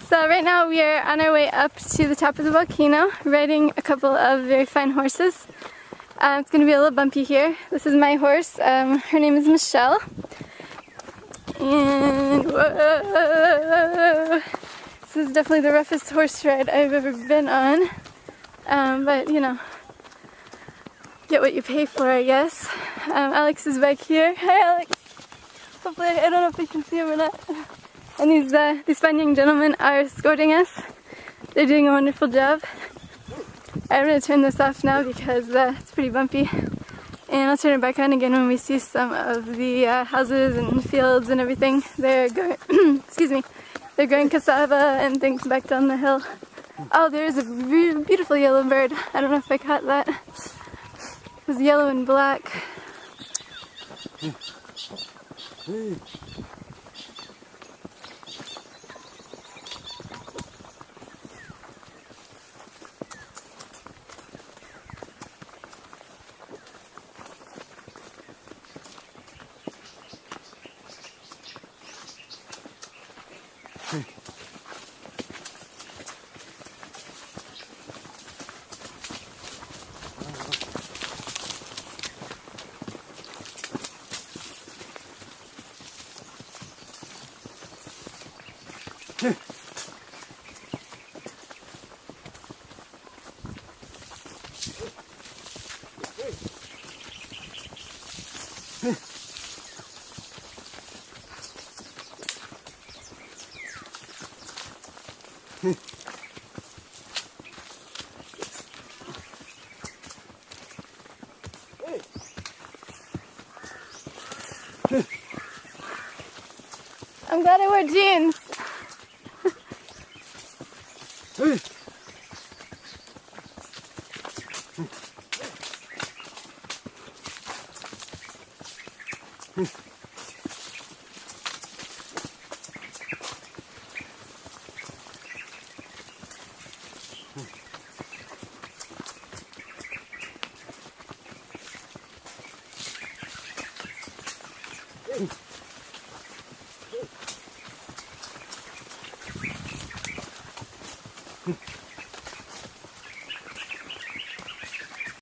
So right now we are on our way up to the top of the volcano, riding a couple of very fine horses. It's going to be a little bumpy here. This is my horse. Her name is Michelle. And whoa, this is definitely the roughest horse ride I've ever been on. But you know, get what you pay for, I guess. Alex is back here. Hi, Alex. Hopefully, I don't know if you can see him or not. And these fine young gentlemen are escorting us. They're doing a wonderful job. I'm going to turn this off now because it's pretty bumpy. And I'll turn it back on again when we see some of the houses and fields and everything. They're going, excuse me, they're growing cassava and things back down the hill. Oh, there is a beautiful yellow bird. I don't know if I caught that. It was yellow and black. I'm glad I wear jeans. Hey.